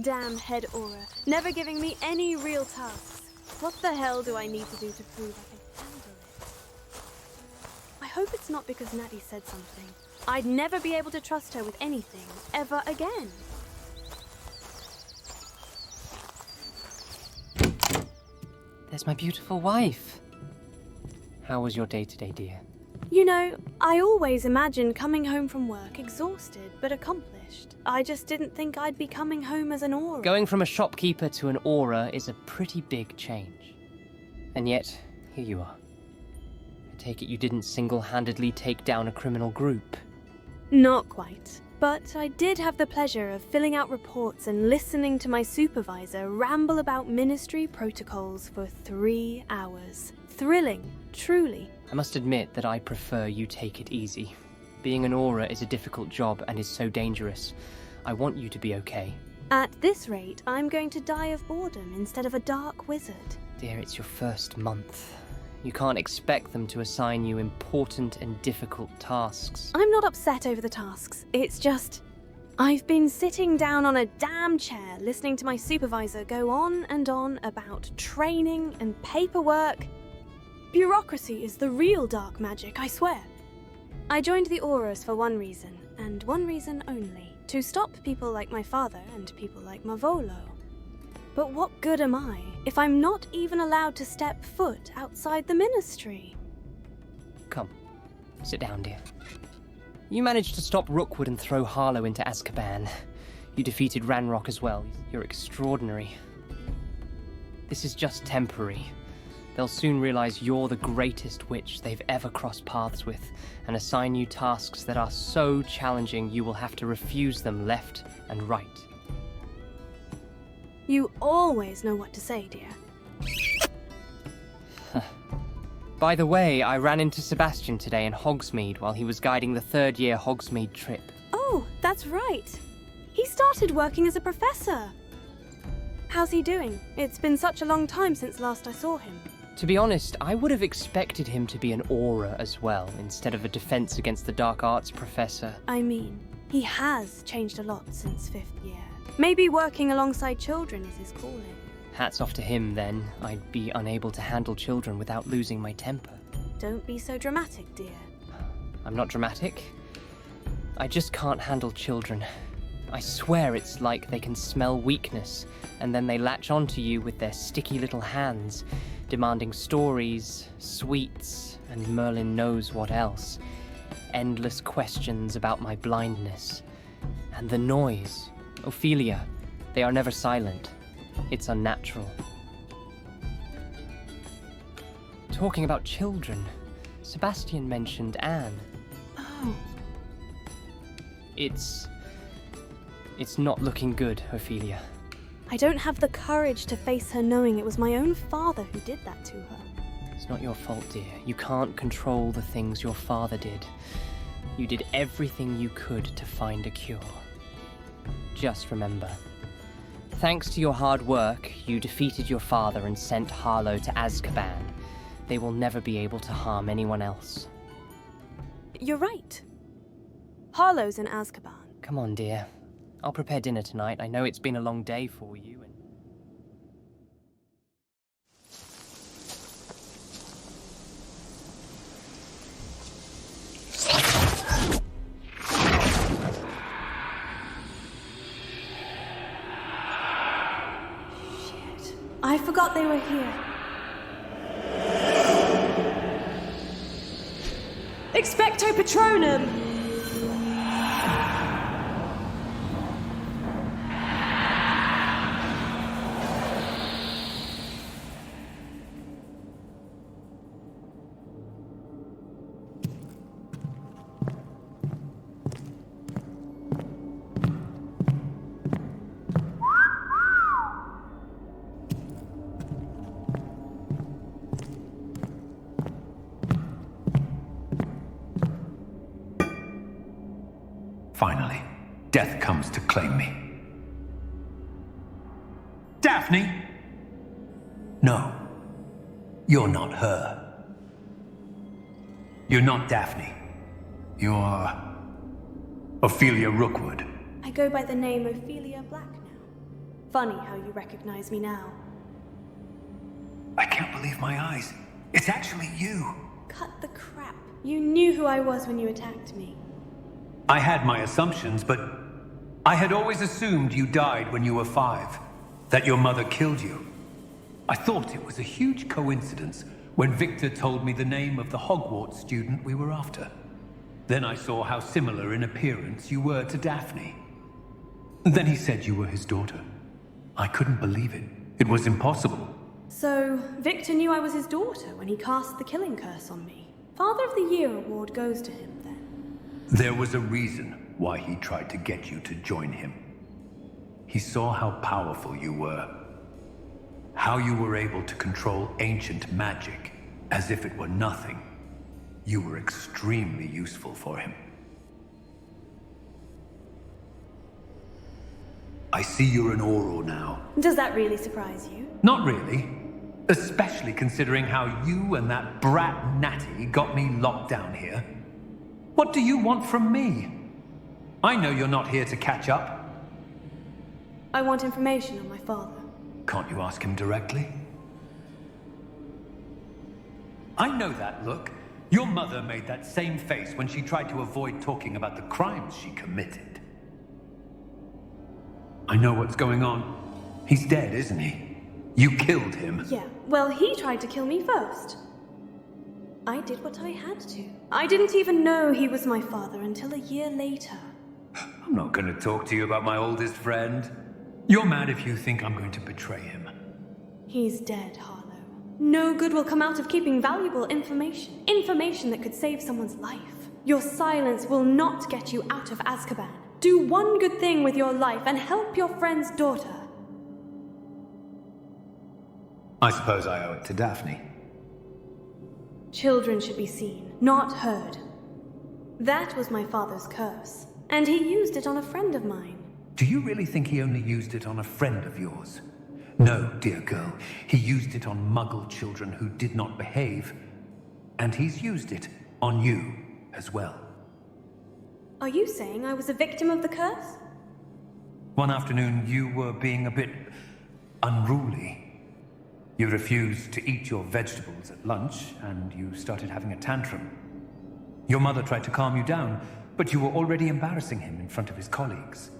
Damn head aura, never giving me any real tasks. What the hell do I need to do to prove I can handle it? I hope it's not because Natty said something. I'd never be able to trust her with anything, ever again. There's my beautiful wife. How was your day today, dear? You know, I always imagined coming home from work exhausted but accomplished. I just didn't think I'd be coming home as an aura. Going from a shopkeeper to an aura is a pretty big change. And yet, here you are. I take it you didn't single-handedly take down a criminal group. Not quite. But I did have the pleasure of filling out reports and listening to my supervisor ramble about ministry protocols for 3 hours. Thrilling, truly. I must admit that I prefer you take it easy. Being an aura is a difficult job and is so dangerous. I want you to be okay. At this rate, I'm going to die of boredom instead of a dark wizard. Dear, it's your first month. You can't expect them to assign you important and difficult tasks. I'm not upset over the tasks. It's just, I've been sitting down on a damn chair listening to my supervisor go on and on about training and paperwork. Bureaucracy is the real dark magic, I swear. I joined the Auras for one reason, and one reason only. To stop people like my father and people like Mavolo. But what good am I if I'm not even allowed to step foot outside the ministry? Come, sit down, dear. You managed to stop Rookwood and throw Harlow into Azkaban. You defeated Ranrock as well. You're extraordinary. This is just temporary. They'll soon realize you're the greatest witch they've ever crossed paths with, and assign you tasks that are so challenging you will have to refuse them left and right. You always know what to say, dear. By the way, I ran into Sebastian today in Hogsmeade while he was guiding the third-year Hogsmeade trip. Oh, that's right. He started working as a professor. How's he doing? It's been such a long time since last I saw him. To be honest, I would have expected him to be an aura as well, instead of a defense against the dark arts professor. I mean, he has changed a lot since 5th year. Maybe working alongside children is his calling. Hats off to him, then. I'd be unable to handle children without losing my temper. Don't be so dramatic, dear. I'm not dramatic. I just can't handle children. I swear it's like they can smell weakness, and then they latch onto you with their sticky little hands, demanding stories, sweets, and Merlin knows what else. Endless questions about my blindness. And the noise. Ophelia, they are never silent. It's unnatural. Talking about children, Sebastian mentioned Anne. Oh. It's not looking good, Ophelia. I don't have the courage to face her knowing it was my own father who did that to her. It's not your fault, dear. You can't control the things your father did. You did everything you could to find a cure. Just remember, thanks to your hard work, you defeated your father and sent Harlow to Azkaban. They will never be able to harm anyone else. You're right. Harlow's in Azkaban. Come on, dear. I'll prepare dinner tonight. I know it's been a long day for you. I forgot they were here. Expecto Patronum! Finally, death comes to claim me. Daphne? No, you're not her. You're not Daphne. You're Ophelia Rookwood. I go by the name Ophelia Black now. Funny how you recognize me now. I can't believe my eyes. It's actually you. Cut the crap. You knew who I was when you attacked me. I had my assumptions, but I had always assumed you died when you were 5. That your mother killed you. I thought it was a huge coincidence when Victor told me the name of the Hogwarts student we were after. Then I saw how similar in appearance you were to Daphne. Then he said you were his daughter. I couldn't believe it. It was impossible. So, Victor knew I was his daughter when he cast the killing curse on me. Father of the Year award goes to him, then. There was a reason why he tried to get you to join him. He saw how powerful you were. How you were able to control ancient magic as if it were nothing. You were extremely useful for him. I see you're an auror now. Does that really surprise you? Not really. Especially considering how you and that brat Natty got me locked down here. What do you want from me? I know you're not here to catch up. I want information on my father. Can't you ask him directly? I know that look. Your mother made that same face when she tried to avoid talking about the crimes she committed. I know what's going on. He's dead, isn't he? You killed him. Yeah, well, he tried to kill me first. I did what I had to. I didn't even know he was my father until a year later. I'm not going to talk to you about my oldest friend. You're mad if you think I'm going to betray him. He's dead, Harlow. No good will come out of keeping valuable information. Information that could save someone's life. Your silence will not get you out of Azkaban. Do one good thing with your life and help your friend's daughter. I suppose I owe it to Daphne. Children should be seen, not heard. That was my father's curse, and he used it on a friend of mine. Do you really think he only used it on a friend of yours? No, dear girl. He used it on Muggle children who did not behave. And he's used it on you as well. Are you saying I was a victim of the curse? One afternoon, you were being a bit unruly. You refused to eat your vegetables at lunch, and you started having a tantrum. Your mother tried to calm you down, but you were already embarrassing him in front of his colleagues.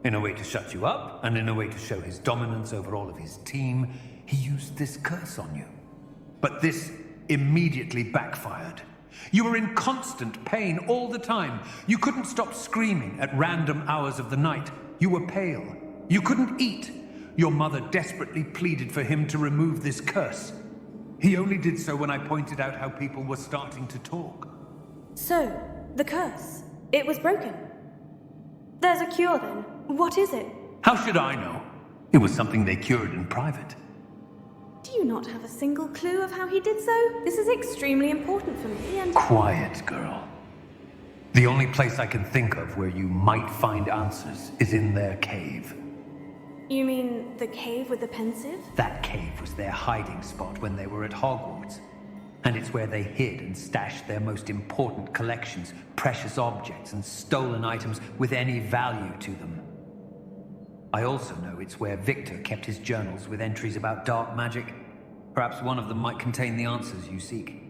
In a way to shut you up, and in a way to show his dominance over all of his team, he used this curse on you. But this immediately backfired. You were in constant pain all the time. You couldn't stop screaming at random hours of the night. You were pale. You couldn't eat. Your mother desperately pleaded for him to remove this curse. He only did so when I pointed out how people were starting to talk. So, the curse. It was broken. There's a cure then. What is it? How should I know? It was something they cured in private. Do you not have a single clue of how he did so? This is extremely important for me and... Quiet, girl. The only place I can think of where you might find answers is in their cave. You mean the cave with the pensive? That cave was their hiding spot when they were at Hogwarts. And it's where they hid and stashed their most important collections, precious objects and stolen items with any value to them. I also know it's where Victor kept his journals with entries about dark magic. Perhaps one of them might contain the answers you seek.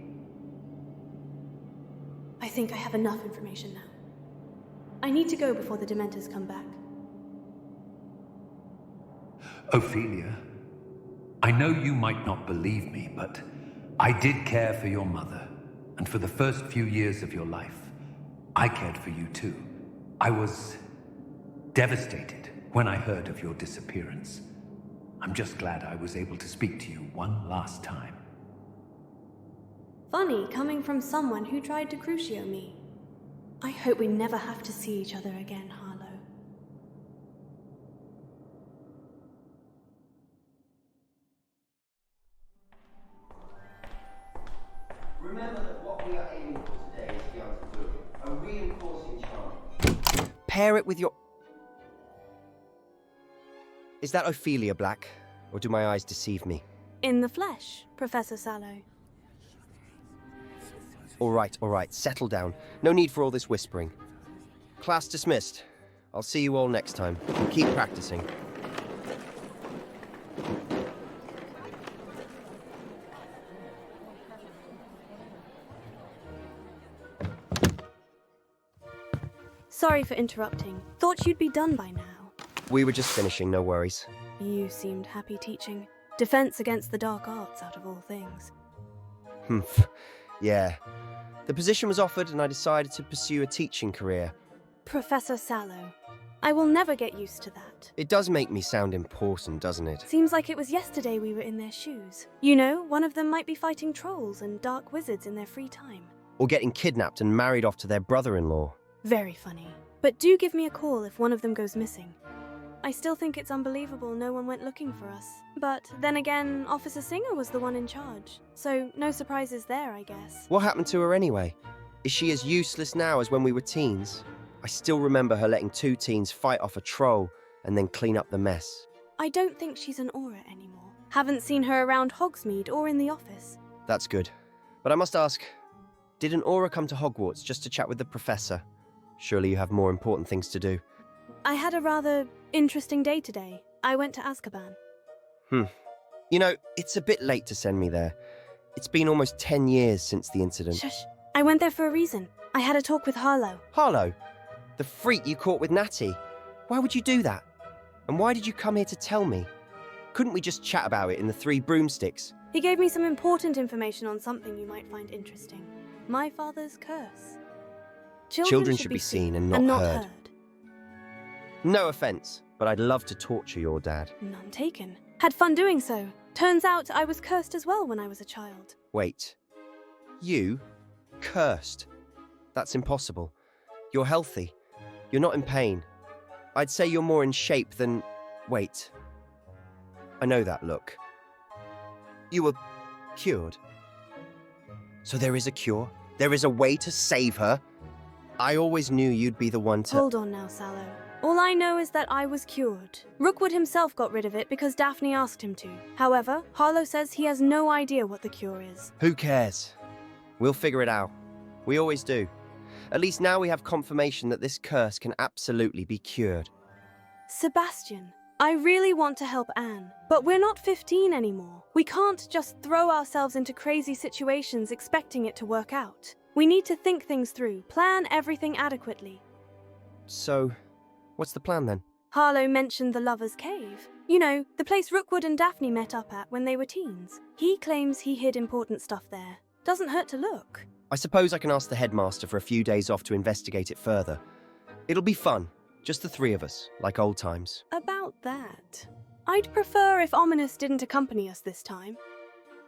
I think I have enough information now. I need to go before the Dementors come back. Ophelia, I know you might not believe me, but I did care for your mother, and for the first few years of your life, I cared for you too. I was devastated when I heard of your disappearance. I'm just glad I was able to speak to you one last time. Funny, coming from someone who tried to crucio me. I hope we never have to see each other again, Harlow. Remember that what we are aiming for today is the answer to a reinforcing charm. Pair it with your... Is that Ophelia Black, or do my eyes deceive me? In the flesh, Professor Sallow. All right, settle down. No need for all this whispering. Class dismissed. I'll see you all next time. Keep practicing. Sorry for interrupting. Thought you'd be done by now. We were just finishing, no worries. You seemed happy teaching. Defense against the dark arts, out of all things. Humph. Yeah. The position was offered and I decided to pursue a teaching career. Professor Sallow. I will never get used to that. It does make me sound important, doesn't it? Seems like it was yesterday we were in their shoes. You know, one of them might be fighting trolls and dark wizards in their free time. Or getting kidnapped and married off to their brother-in-law. Very funny. But do give me a call if one of them goes missing. I still think it's unbelievable no one went looking for us. But then again, Officer Singer was the one in charge. So no surprises there, I guess. What happened to her anyway? Is she as useless now as when we were teens? I still remember her letting 2 teens fight off a troll and then clean up the mess. I don't think she's an auror anymore. Haven't seen her around Hogsmeade or in the office. That's good. But I must ask, did an auror come to Hogwarts just to chat with the professor? Surely you have more important things to do. I had a rather interesting day today. I went to Azkaban. You know, it's a bit late to send me there. It's been almost 10 years since the incident. Shush. I went there for a reason. I had a talk with Harlow. Harlow? The freak you caught with Natty? Why would you do that? And why did you come here to tell me? Couldn't we just chat about it in the 3 broomsticks? He gave me some important information on something you might find interesting. My father's curse. Children should be seen and not heard. No offense, but I'd love to torture your dad. None taken. Had fun doing so. Turns out I was cursed as well when I was a child. Wait. You? Cursed? That's impossible. You're healthy. You're not in pain. I'd say you're more in shape than... Wait. I know that look. You were cured. So there is a cure? There is a way to save her? I always knew you'd be the one to... Hold on now, Sallow. All I know is that I was cured. Rookwood himself got rid of it because Daphne asked him to. However, Harlow says he has no idea what the cure is. Who cares? We'll figure it out. We always do. At least now we have confirmation that this curse can absolutely be cured. Sebastian, I really want to help Anne, but we're not 15 anymore. We can't just throw ourselves into crazy situations expecting it to work out. We need to think things through, plan everything adequately. So, what's the plan then? Harlow mentioned the Lover's Cave. You know, the place Rookwood and Daphne met up at when they were teens. He claims he hid important stuff there. Doesn't hurt to look. I suppose I can ask the headmaster for a few days off to investigate it further. It'll be fun. Just the 3 of us, like old times. About that, I'd prefer if Ominus didn't accompany us this time.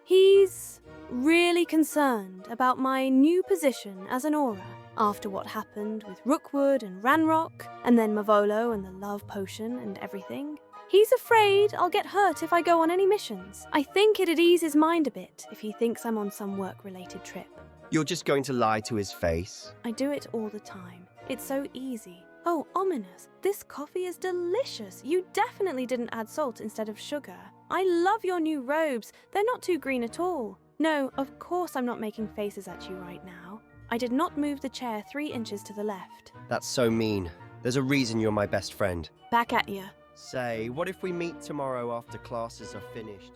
He's really concerned about my new position as an auror after what happened with Rookwood and Ranrock, and then Mavolo and the love potion and everything. He's afraid I'll get hurt if I go on any missions. I think it'd ease his mind a bit if he thinks I'm on some work-related trip. You're just going to lie to his face? I do it all the time. It's so easy. Oh, Ominus, this coffee is delicious. You definitely didn't add salt instead of sugar. I love your new robes. They're not too green at all. No, of course I'm not making faces at you right now. I did not move the chair 3 inches to the left. That's so mean. There's a reason you're my best friend. Back at you. Say, what if we meet tomorrow after classes are finished?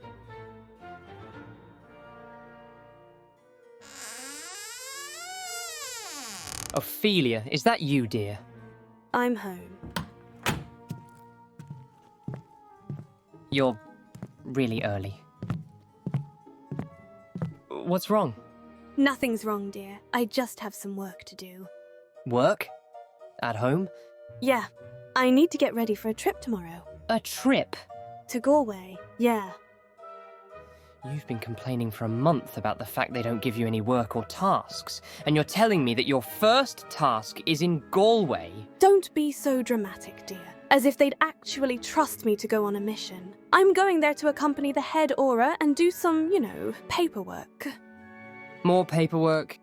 Ophelia, is that you, dear? I'm home. You're really early. What's wrong? Nothing's wrong, dear. I just have some work to do. Work? At home? Yeah, I need to get ready for a trip tomorrow. A trip? To Galway, yeah. You've been complaining for a month about the fact they don't give you any work or tasks, and you're telling me that your first task is in Galway? Don't be so dramatic, dear. As if they'd actually trust me to go on a mission. I'm going there to accompany the head auror and do some, paperwork. More paperwork?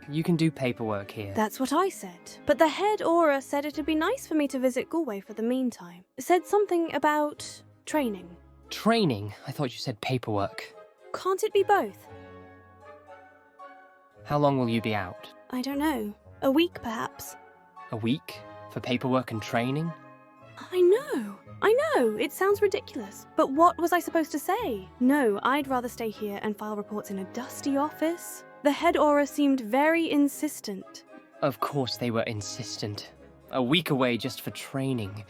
You can do paperwork here. That's what I said. But the head auror said it'd be nice for me to visit Galway for the meantime. Said something about training. Training? I thought you said paperwork. Can't it be both? How long will you be out? I don't know. A week, perhaps. A week? For paperwork and training? I know. It sounds ridiculous. But what was I supposed to say? No, I'd rather stay here and file reports in a dusty office. The head auror seemed very insistent. Of course they were insistent. A week away just for training.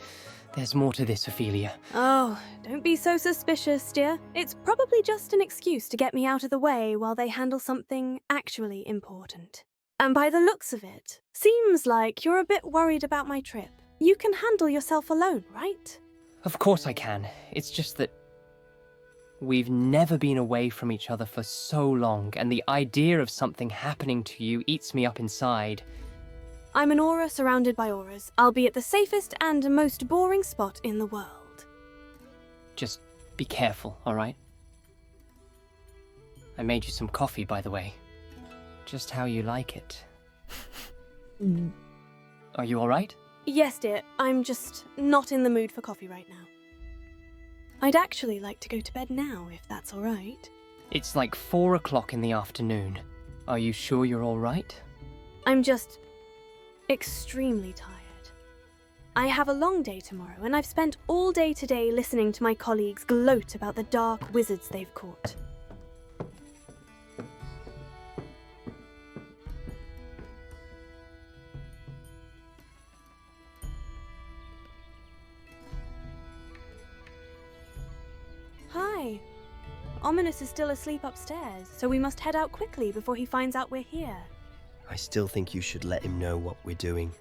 There's more to this, Ophelia. Oh, don't be so suspicious, dear. It's probably just an excuse to get me out of the way while they handle something actually important. And by the looks of it, seems like you're a bit worried about my trip. You can handle yourself alone, right? Of course I can. It's just that we've never been away from each other for so long, and the idea of something happening to you eats me up inside. I'm an aura surrounded by auras. I'll be at the safest and most boring spot in the world. Just be careful, alright? I made you some coffee, by the way. Just how you like it. Are you alright? Yes, dear. I'm just not in the mood for coffee right now. I'd actually like to go to bed now, if that's alright. It's like 4 o'clock in the afternoon. Are you sure you're alright? I'm just extremely tired. I have a long day tomorrow, and I've spent all day today listening to my colleagues gloat about the dark wizards they've caught. Hi. Ominus is still asleep upstairs, so we must head out quickly before he finds out we're here. I still think you should let him know what we're doing.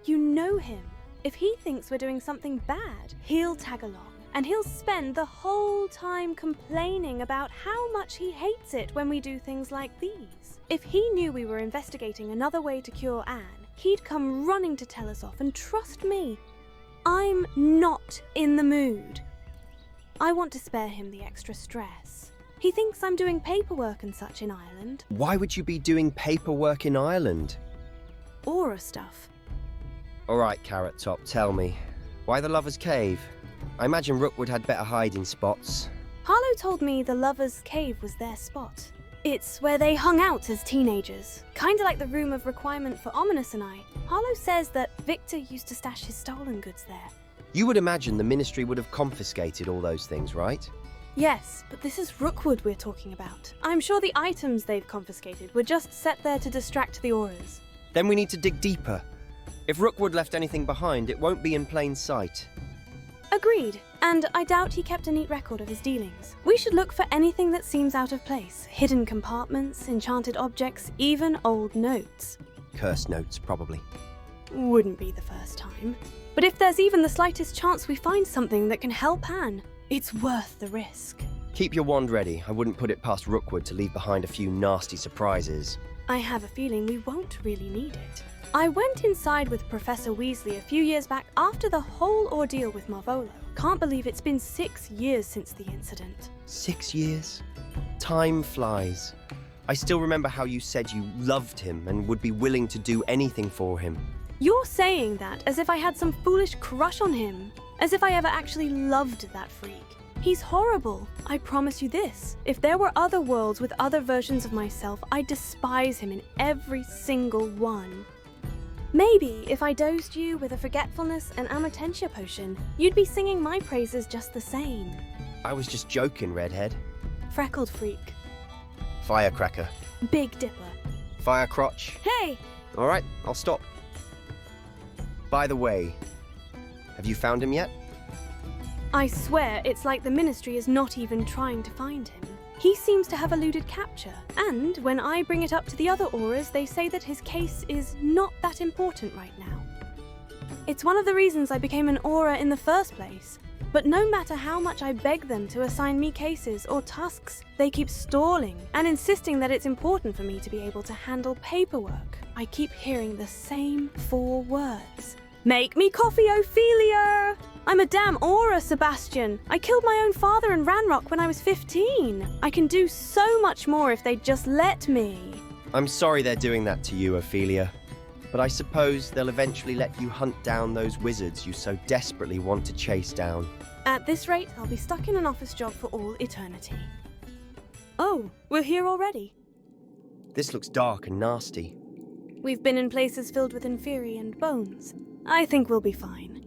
You know him. If he thinks we're doing something bad, he'll tag along, and he'll spend the whole time complaining about how much he hates it when we do things like these. If he knew we were investigating another way to cure Anne, he'd come running to tell us off, and trust me, I'm not in the mood. I want to spare him the extra stress. He thinks I'm doing paperwork and such in Ireland. Why would you be doing paperwork in Ireland? Aura stuff. All right, Carrot Top, tell me. Why the Lover's Cave? I imagine Rookwood had better hiding spots. Harlow told me the Lover's Cave was their spot. It's where they hung out as teenagers. Kinda like the room of requirement for Ominus and I. Harlow says that Victor used to stash his stolen goods there. You would imagine the Ministry would have confiscated all those things, right? Yes, but this is Rookwood we're talking about. I'm sure the items they've confiscated were just set there to distract the auras. Then we need to dig deeper. If Rookwood left anything behind, it won't be in plain sight. Agreed, and I doubt he kept a neat record of his dealings. We should look for anything that seems out of place. Hidden compartments, enchanted objects, even old notes. Cursed notes, probably. Wouldn't be the first time. But if there's even the slightest chance we find something that can help Anne, it's worth the risk. Keep your wand ready. I wouldn't put it past Rookwood to leave behind a few nasty surprises. I have a feeling we won't really need it. I went inside with Professor Weasley a few years back after the whole ordeal with Marvolo. Can't believe it's been 6 years since the incident. 6 years? Time flies. I still remember how you said you loved him and would be willing to do anything for him. You're saying that as if I had some foolish crush on him. As if I ever actually loved that freak. He's horrible. I promise you this. If there were other worlds with other versions of myself, I'd despise him in every single one. Maybe if I dosed you with a forgetfulness and amortentia potion, you'd be singing my praises just the same. I was just joking, Redhead. Freckled freak. Firecracker. Big Dipper. Firecrotch. Hey! Alright, I'll stop. By the way, have you found him yet? I swear it's like the Ministry is not even trying to find him. He seems to have eluded capture, and when I bring it up to the other auras, they say that his case is not that important right now. It's one of the reasons I became an aura in the first place, but no matter how much I beg them to assign me cases or tasks, they keep stalling and insisting that it's important for me to be able to handle paperwork. I keep hearing the same 4 words. Make me coffee, Ophelia! I'm a damn aura, Sebastian. I killed my own father in Ranrock when I was 15. I can do so much more if they'd just let me. I'm sorry they're doing that to you, Ophelia. But I suppose they'll eventually let you hunt down those wizards you so desperately want to chase down. At this rate, I'll be stuck in an office job for all eternity. Oh, we're here already. This looks dark and nasty. We've been in places filled with inferi and bones. I think we'll be fine.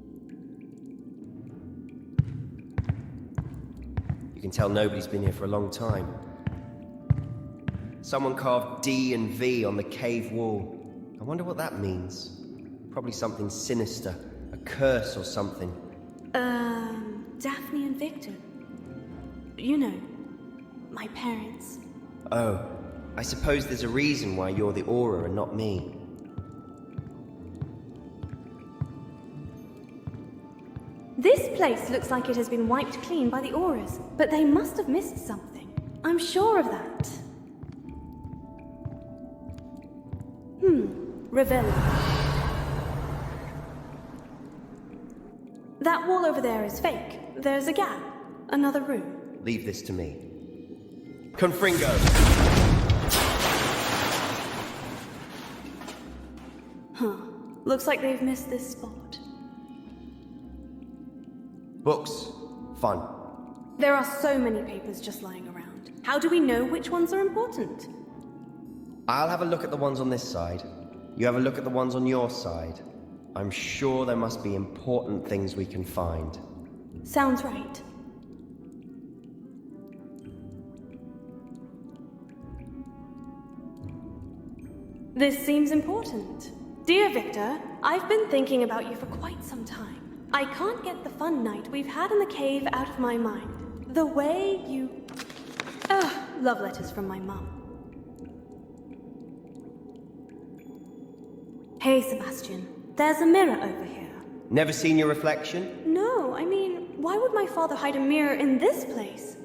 You can tell nobody's been here for a long time. Someone carved D and V on the cave wall. I wonder what that means. Probably something sinister. A curse or something. Daphne and Victor. You know, my parents. Oh, I suppose there's a reason why you're the auror and not me. This place looks like it has been wiped clean by the aurors, but they must have missed something. I'm sure of that. Ravelli. That wall over there is fake. There's a gap. Another room. Leave this to me. Confringo! Looks like they've missed this spot. Books. Fun. There are so many papers just lying around. How do we know which ones are important? I'll have a look at the ones on this side. You have a look at the ones on your side. I'm sure there must be important things we can find. Sounds right. This seems important. Dear Victor, I've been thinking about you for quite some time. I can't get the fun night we've had in the cave out of my mind. The way you... love letters from my mum. Hey, Sebastian. There's a mirror over here. Never seen your reflection? No, I mean, why would my father hide a mirror in this place?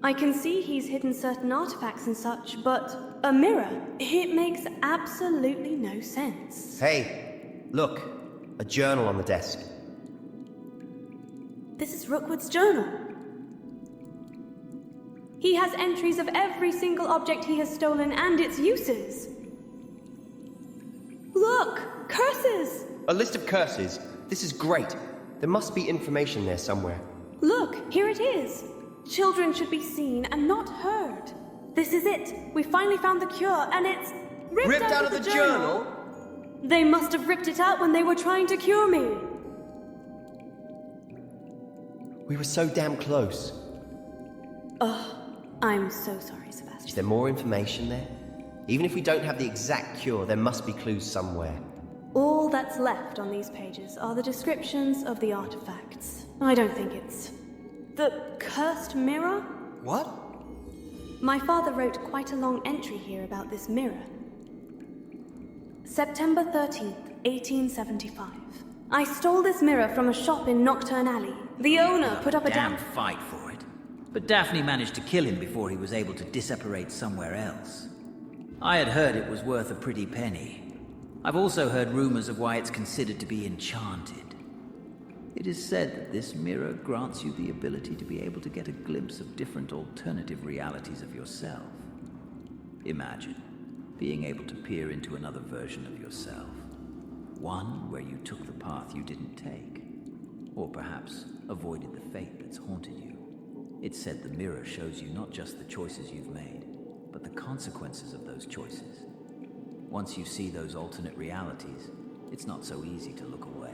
I can see he's hidden certain artifacts and such, but a mirror? It makes absolutely no sense. Hey, look. A journal on the desk. This is Rookwood's journal. He has entries of every single object he has stolen and its uses. Look! Curses! A list of curses. This is great. There must be information there somewhere. Look, here it is. Children should be seen and not heard. This is it. We finally found the cure, and it's ripped out of the journal. They must have ripped it out when they were trying to cure me. We were so damn close. I'm so sorry, Sebastian. Is there more information there? Even if we don't have the exact cure, there must be clues somewhere. All that's left on these pages are the descriptions of the artifacts. I don't think it's... the cursed mirror? What? My father wrote quite a long entry here about this mirror. September 13th, 1875. I stole this mirror from a shop in Nocturne Alley. The owner put up a damn fight for it. But Daphne managed to kill him before he was able to disapparate somewhere else. I had heard it was worth a pretty penny. I've also heard rumors of why it's considered to be enchanted. It is said that this mirror grants you the ability to be able to get a glimpse of different alternative realities of yourself. Imagine being able to peer into another version of yourself. One where you took the path you didn't take. Or perhaps avoided the fate that's haunted you. It's said the mirror shows you not just the choices you've made, but the consequences of those choices. Once you see those alternate realities, it's not so easy to look away.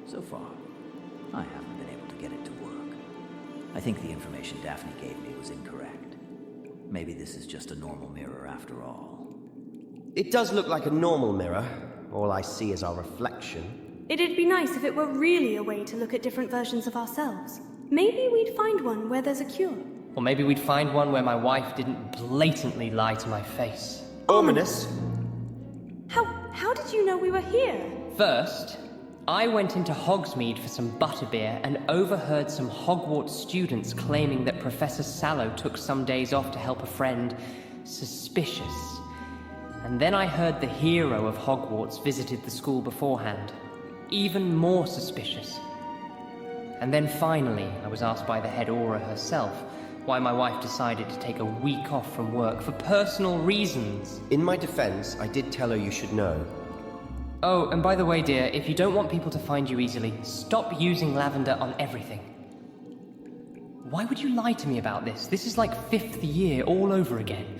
So far, I haven't been able to get it to work. I think the information Daphne gave me was incorrect. Maybe this is just a normal mirror after all. It does look like a normal mirror. All I see is our reflection. It'd be nice if it were really a way to look at different versions of ourselves. Maybe we'd find one where there's a cure. Or maybe we'd find one where my wife didn't blatantly lie to my face. Ominus! How did you know we were here? First, I went into Hogsmeade for some butterbeer and overheard some Hogwarts students claiming that Professor Sallow took some days off to help a friend. Suspicious. And then I heard the hero of Hogwarts visited the school beforehand. Even more suspicious. And then finally, I was asked by the head auror herself why my wife decided to take a week off from work for personal reasons. In my defense, I did tell her you should know. Oh, and by the way, dear, if you don't want people to find you easily, stop using lavender on everything. Why would you lie to me about this? This is like 5th year all over again.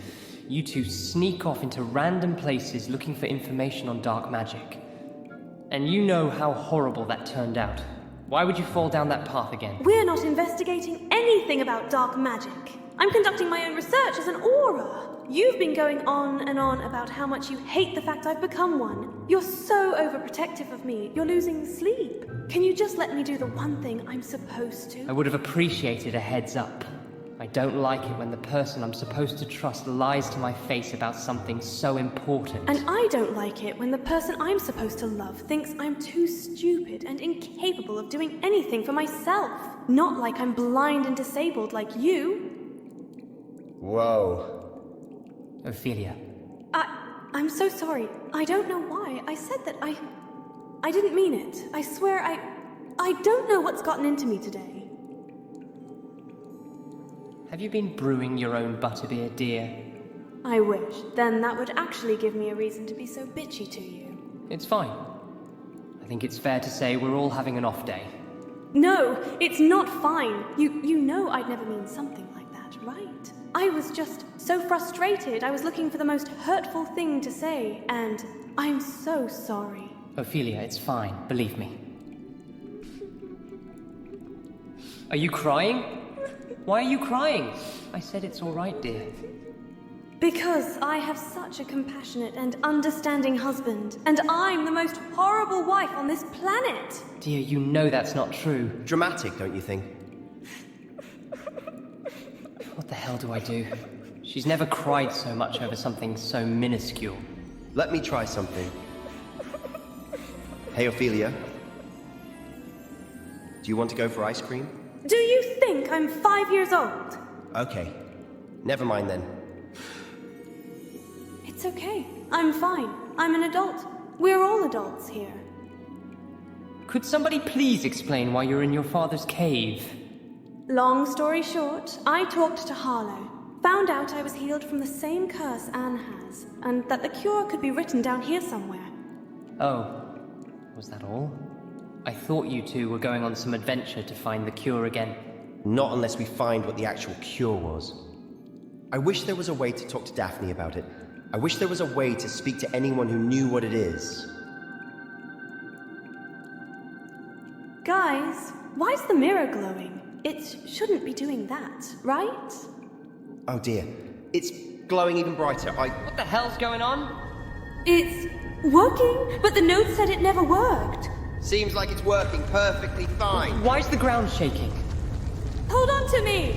You two sneak off into random places looking for information on dark magic. And you know how horrible that turned out. Why would you fall down that path again? We're not investigating anything about dark magic. I'm conducting my own research as an auror. You've been going on and on about how much you hate the fact I've become one. You're so overprotective of me, you're losing sleep. Can you just let me do the one thing I'm supposed to? I would have appreciated a heads up. I don't like it when the person I'm supposed to trust lies to my face about something so important. And I don't like it when the person I'm supposed to love thinks I'm too stupid and incapable of doing anything for myself. Not like I'm blind and disabled like you. Whoa. Ophelia. I'm so sorry. I don't know why. I said that I didn't mean it. I swear I don't know what's gotten into me today. Have you been brewing your own butterbeer, dear? I wish. Then that would actually give me a reason to be so bitchy to you. It's fine. I think it's fair to say we're all having an off day. No, it's not fine. You know I'd never mean something like that, right? I was just so frustrated. I was looking for the most hurtful thing to say, and I'm so sorry. Ophelia, it's fine. Believe me. Are you crying? Why are you crying? I said it's all right, dear. Because I have such a compassionate and understanding husband, and I'm the most horrible wife on this planet. Dear, you know that's not true. Dramatic, don't you think? What the hell do I do? She's never cried so much over something so minuscule. Let me try something. Hey, Ophelia. Do you want to go for ice cream? Do you think I'm 5 years old? Okay. Never mind then. It's okay. I'm fine. I'm an adult. We're all adults here. Could somebody please explain why you're in your father's cave? Long story short, I talked to Harlow, found out I was healed from the same curse Anne has, and that the cure could be written down here somewhere. Oh, was that all? I thought you two were going on some adventure to find the cure again. Not unless we find what the actual cure was. I wish there was a way to talk to Daphne about it. I wish there was a way to speak to anyone who knew what it is. Guys, why's the mirror glowing? It shouldn't be doing that, right? Oh dear. It's glowing even brighter. What the hell's going on? It's working, but the note said it never worked. Seems like it's working perfectly fine. Why's the ground shaking? Hold on to me!